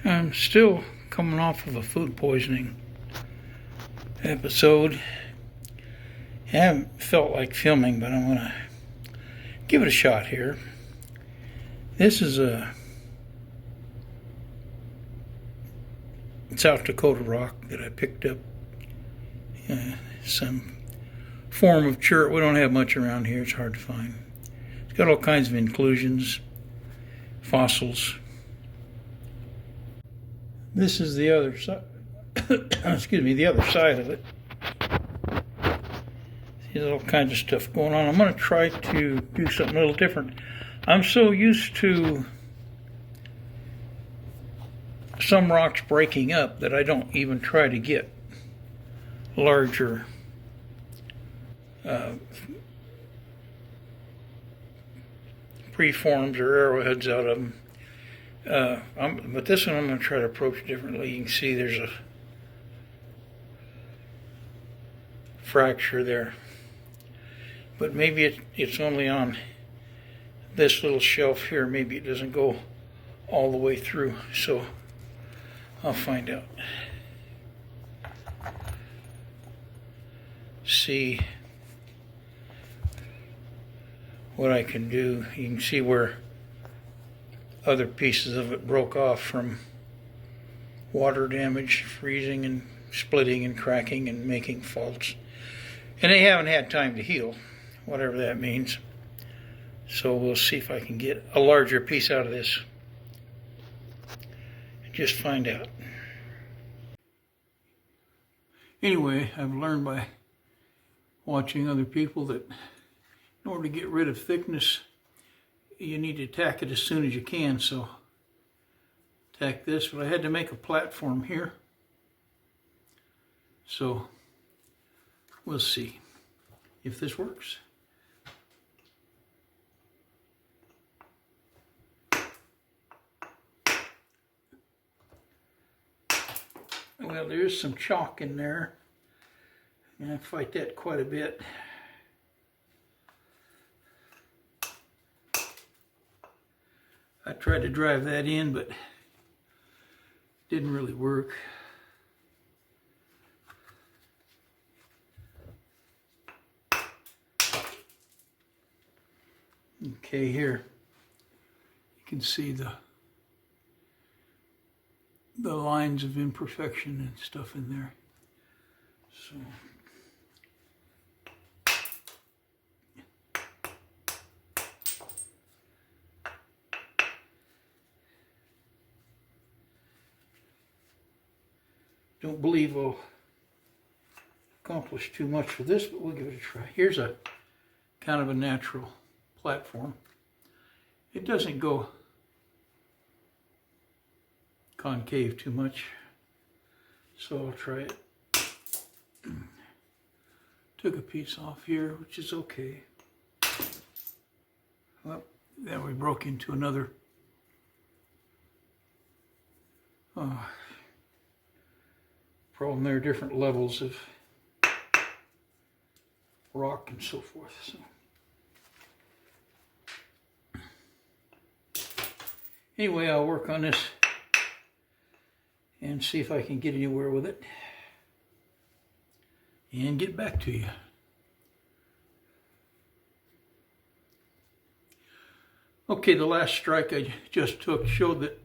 I'm still coming off of a food poisoning episode. I haven't felt like filming, but I'm going to give it a shot here. This is a South Dakota rock that I picked up. Some form of chert. We don't have much around here. It's hard to find. It's got all kinds of inclusions, fossils. This is the other side. Excuse me, the other side of it. There's all kinds of stuff going on. I'm going to try to do something a little different. I'm so used to some rocks breaking up that I don't even try to get larger preforms or arrowheads out of them. But this one I'm going to try to approach differently. You can see there's a fracture there. But maybe it's only on this little shelf here. Maybe it doesn't go all the way through. So I'll find out. See what I can do. You can see where other pieces of it broke off from water damage, freezing and splitting and cracking and making faults. And they haven't had time to heal, whatever that means. So we'll see if I can get a larger piece out of this and just find out. Anyway, I've learned by watching other people that in order to get rid of thickness, you need to tack it as soon as you can. So tack this, but I had to make a platform here. So we'll see if this works. Well, there is some chalk in there, and I fight that quite a bit. I tried to drive that in, but didn't really work. Okay, here you can see the lines of imperfection and stuff in there. So don't believe we'll accomplish too much for this, but we'll give it a try. Here's a kind of a natural platform. It doesn't go concave too much, so I'll try it. Took a piece off here, which is okay. Well, then we broke into another problem. There are different levels of rock and so forth. So anyway, I'll work on this and see if I can get anywhere with it and get back to you. Okay, the last strike I just took showed that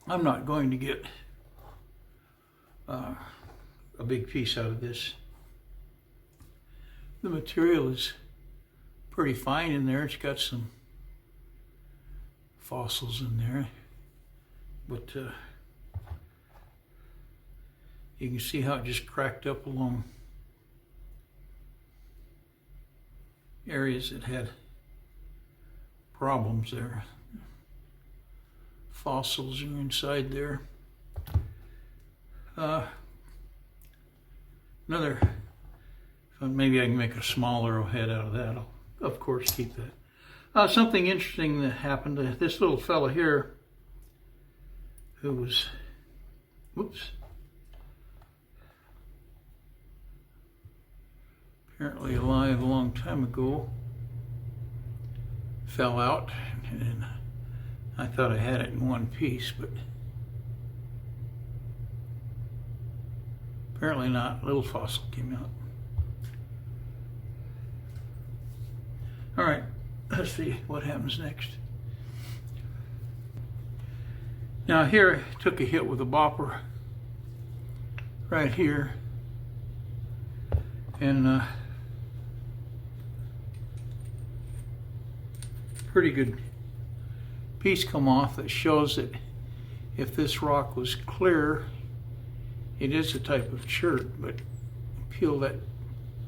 I'm not going to get a big piece out of this. The material is pretty fine in there. It's got some fossils in there, but you can see how it just cracked up along areas that had problems there. Fossils are inside there. Maybe I can make a smaller head out of that. I'll, of course, keep that. Something interesting that happened to this little fella here who was, apparently alive a long time ago, fell out, and I thought I had it in one piece, but Apparently not. Little fossil came out. All right, let's see what happens next. Now here I took a hit with a bopper right here, and pretty good piece come off that shows that if this rock was clear, it is a type of chert, but peel that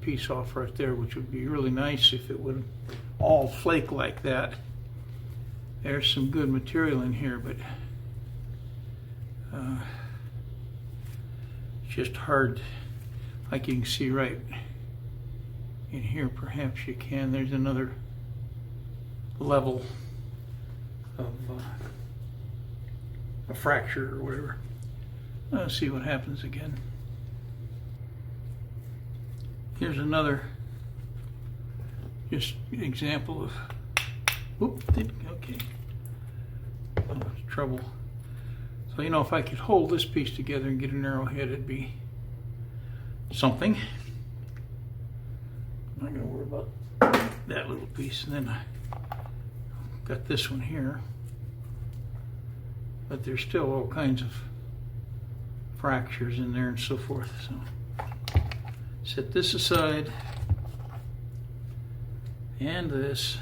piece off right there, which would be really nice if it would all flake like that. There's some good material in here, but it's just hard, like you can see right in here. Perhaps you can. There's another level of a fracture or whatever. Let's see what happens again. Here's another just example of, okay, trouble. So, you know, if I could hold this piece together and get an arrowhead, it'd be something. I'm not gonna worry about that little piece. And then I got this one here, but there's still all kinds of fractures in there and so forth. So set this aside, and this,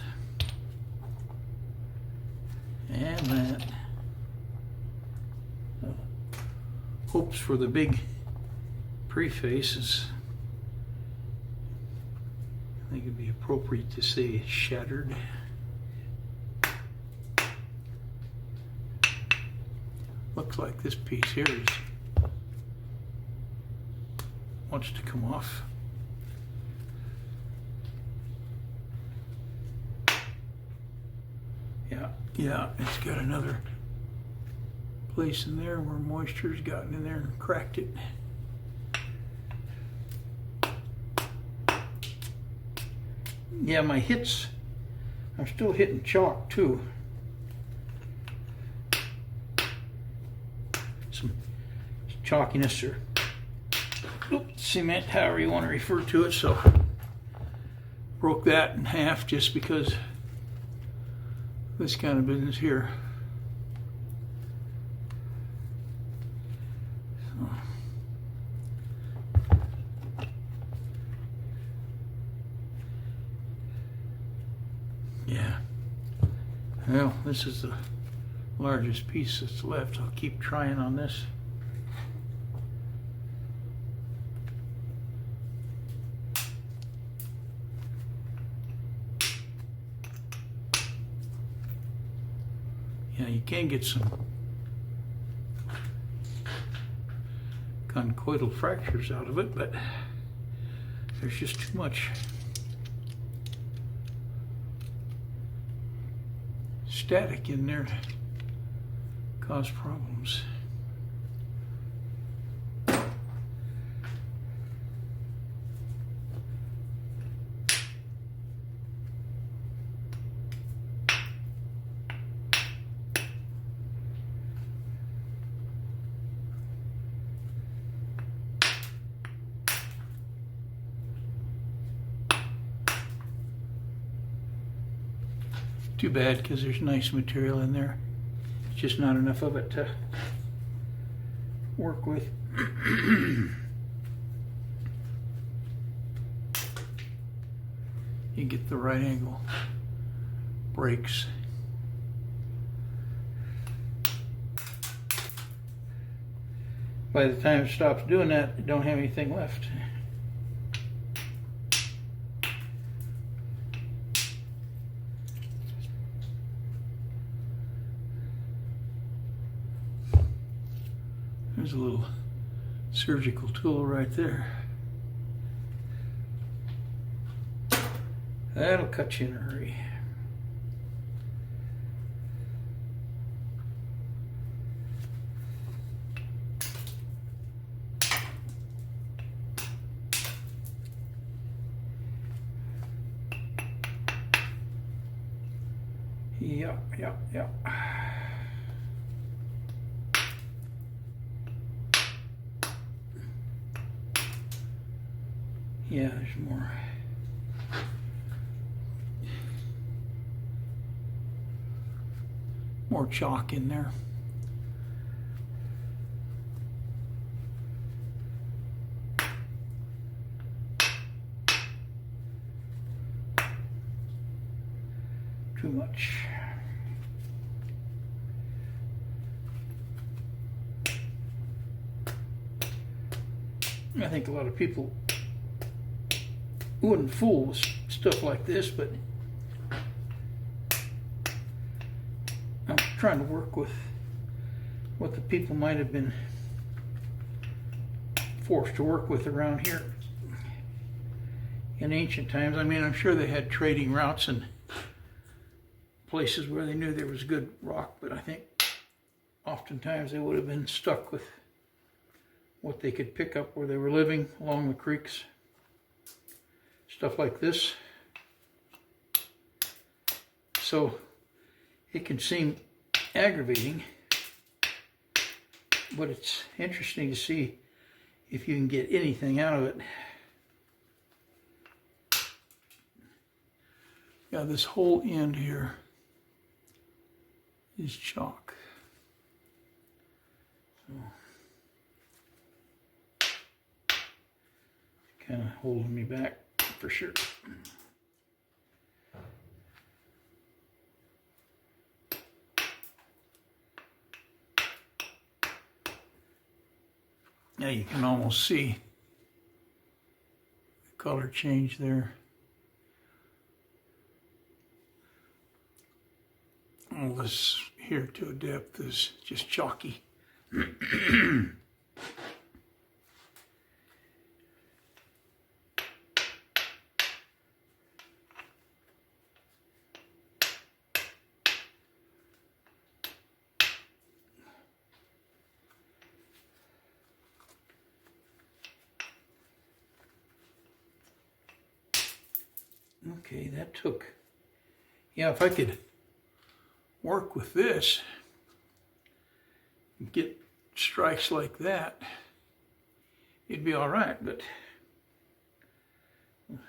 and that. Hopes for the big preface. I think it'd be appropriate to say shattered. Looks like this piece here wants to come off. Yeah, it's got another place in there where moisture's gotten in there and cracked it. Yeah, my hits, I'm still hitting chalk too. Some chalkiness or cement, however you want to refer to it. So broke that in half just because this kind of business here. So, yeah. Well, this is the largest piece that's left. I'll keep trying on this. Yeah, you can get some conchoidal fractures out of it, but there's just too much static in there to cause problems. Too bad, because there's nice material in there. It's just not enough of it to work with. You get the right angle breaks. By the time it stops doing that, you don't have anything left. There's a little surgical tool right there. That'll cut you in a hurry. Yeah. Yeah, there's more chalk in there. Too much. I think a lot of people wouldn't fool with stuff like this, but I'm trying to work with what the people might have been forced to work with around here in ancient times. I mean, I'm sure they had trading routes and places where they knew there was good rock, but I think oftentimes they would have been stuck with what they could pick up where they were living along the creeks. Stuff like this. So it can seem aggravating, but it's interesting to see if you can get anything out of it. Yeah, this whole end here is chalk. So, kind of holding me back for sure. Now you can almost see the color change there. All this here to a depth is just chalky. Okay, that took, yeah, if I could work with this and get strikes like that, it'd be all right, but it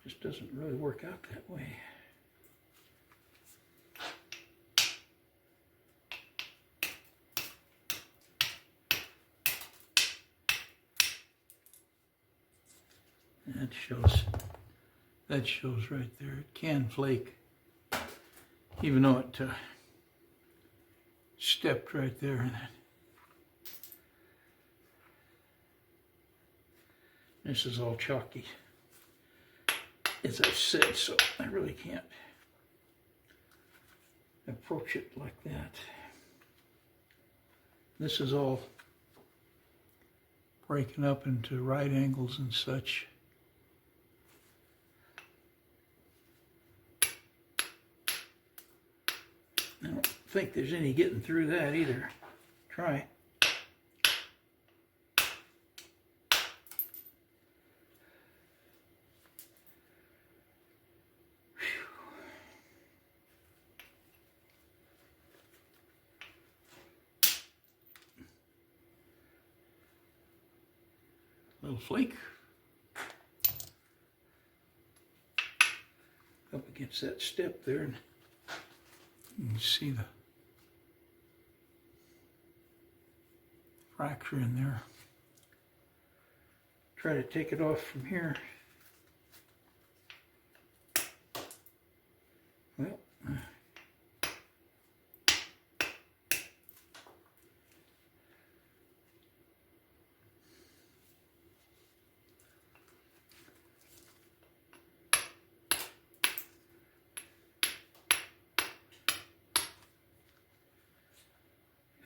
just doesn't really work out that way. That shows right there. It can flake, even though it stepped right there. This is all chalky, as I've said, so I really can't approach it like that. This is all breaking up into right angles and such. I don't think there's any getting through that either. Try. Little flake up against that step there, and you can see the fracture in there. Try to take it off from here. Well,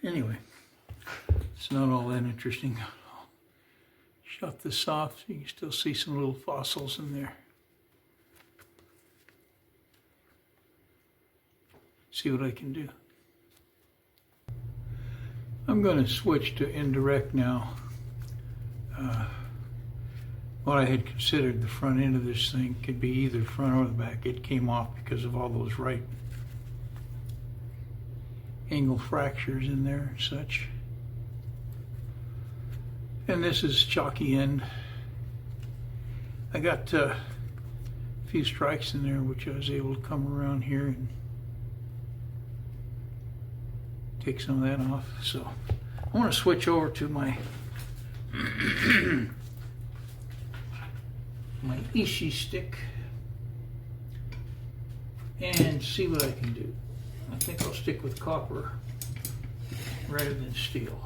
anyway, it's not all that interesting. I'll shut this off so you can still see some little fossils in there. See what I can do. I'm going to switch to indirect now. What I had considered the front end of this thing could be either front or the back. It came off because of all those right angle fractures in there and such. And this is chalky end. I got a few strikes in there, which I was able to come around here and take some of that off. So I want to switch over to my my Ishii stick and see what I can do. I think I'll stick with copper rather than steel.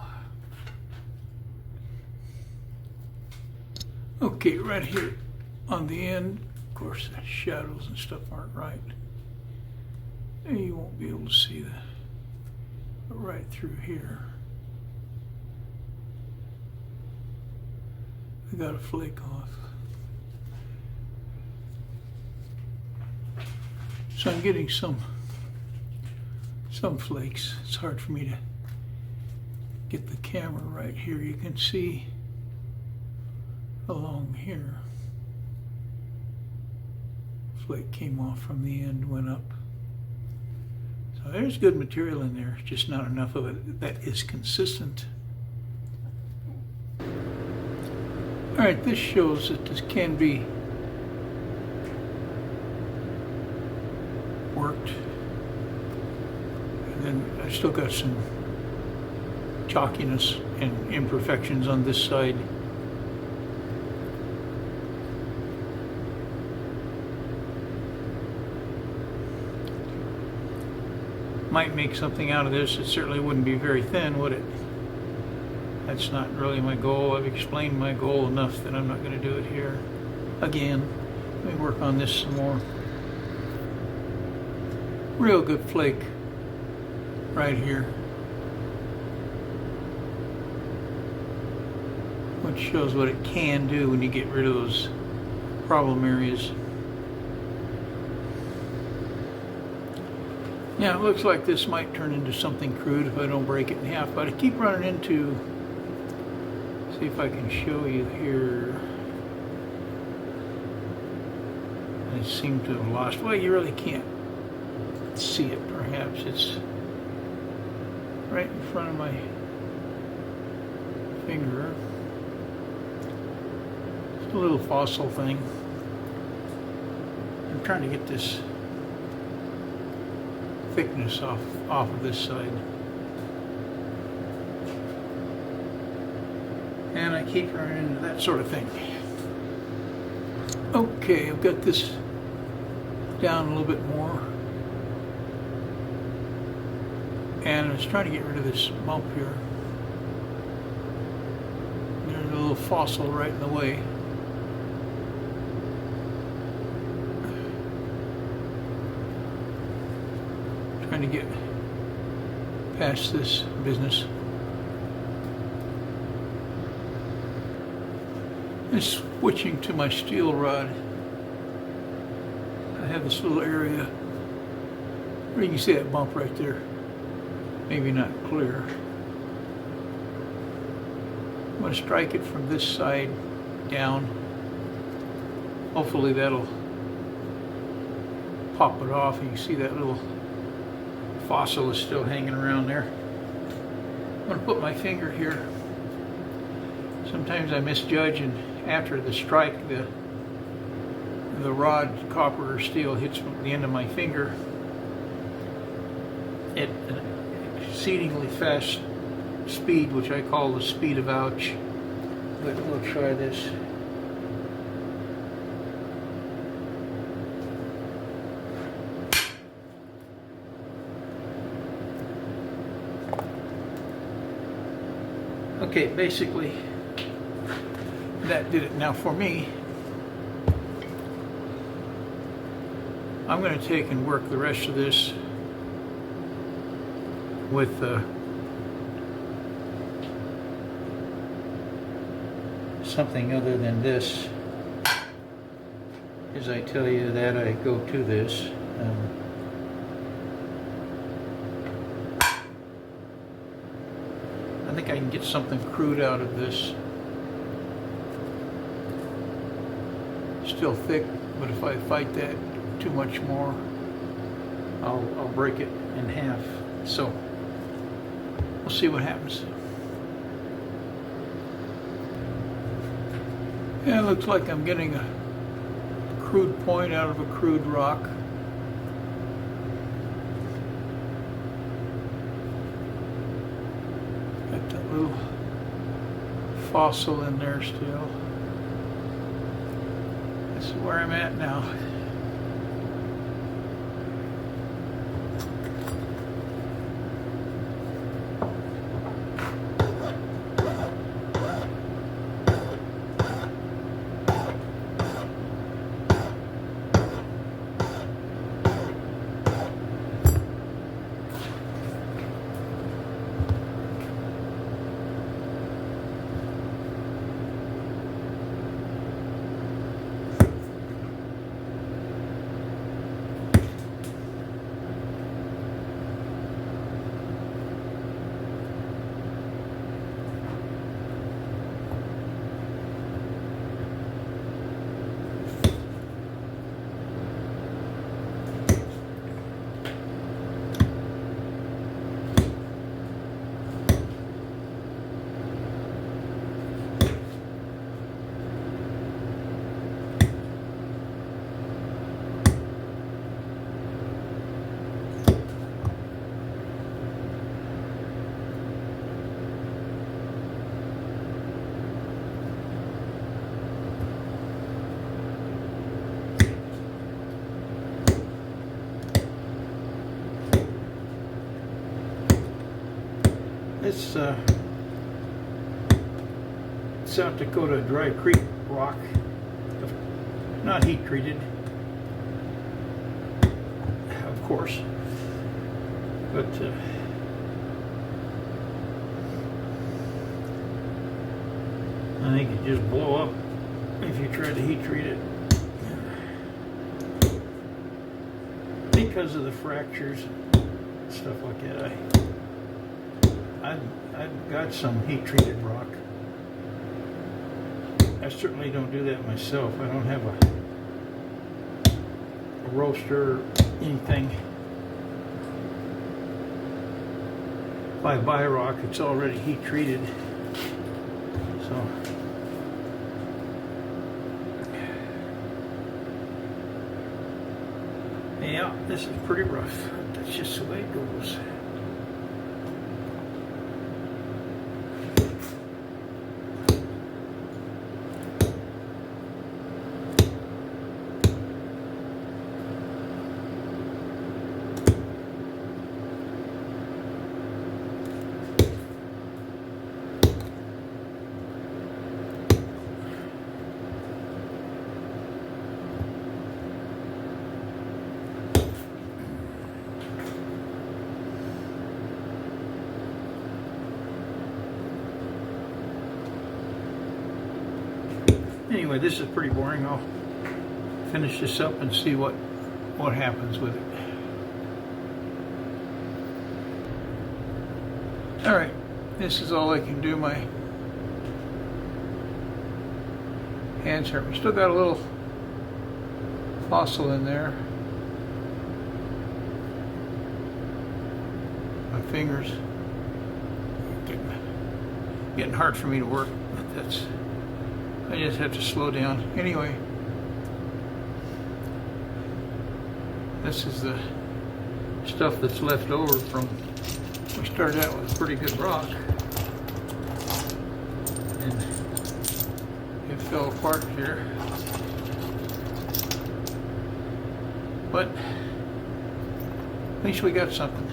Okay, right here on the end, of course the shadows and stuff aren't right. And you won't be able to see that. But right through here, I got a flake off. So I'm getting some flakes. It's hard for me to get the camera right here. You can see along here, flake came off from the end, went up. So there's good material in there, just not enough of it that is consistent. All right, this shows that this can be worked. And then I still got some chalkiness and imperfections on this side. Might make something out of this. It certainly wouldn't be very thin, would it? That's not really my goal. I've explained my goal enough that I'm not going to do it here again. Let me work on this some more. Real good flake right here, which shows what it can do when you get rid of those problem areas. Now it looks like this might turn into something crude if I don't break it in half, but I keep running into, see if I can show you here. I seem to have lost, well, you really can't see it perhaps. It's right in front of my finger. It's a little fossil thing. I'm trying to get this thickness off of this side. And I keep running into that sort of thing. Okay, I've got this down a little bit more. And I was trying to get rid of this bump here. There's a little fossil right in the way. Trying to get past this business. And switching to my steel rod, I have this little area where you can see that bump right there. Maybe not clear. I'm going to strike it from this side down. Hopefully that'll pop it off. You can see that little fossil is still hanging around there. I'm going to put my finger here. Sometimes I misjudge, and after the strike, the rod, copper or steel, hits the end of my finger at an exceedingly fast speed, which I call the speed of ouch. But we'll try this. Okay, basically that did it. Now for me, I'm going to take and work the rest of this with something other than this. As I tell you that, I go to this. I think I can get something crude out of this. Still thick, but if I fight that too much more, I'll break it in half. So we'll see what happens. Yeah, it looks like I'm getting crude point out of a crude rock. Got that little fossil in there still. This is where I'm at now. It's South Dakota Dry Creek rock, not heat treated, of course, but I think it just blow up if you try to heat treat it because of the fractures and stuff like that. I've got some heat treated rock. I certainly don't do that myself. I don't have a roaster or anything. If I buy rock, it's already heat treated. So yeah, this is pretty rough. That's just the way it goes. Anyway, this is pretty boring. I'll finish this up and see what happens with it. All right, this is all I can do. My hands hurt. We still got a little fossil in there. My fingers getting hard for me to work. But I just have to slow down. Anyway, this is the stuff that's left over from, we started out with pretty good rock and it fell apart here. But at least we got something.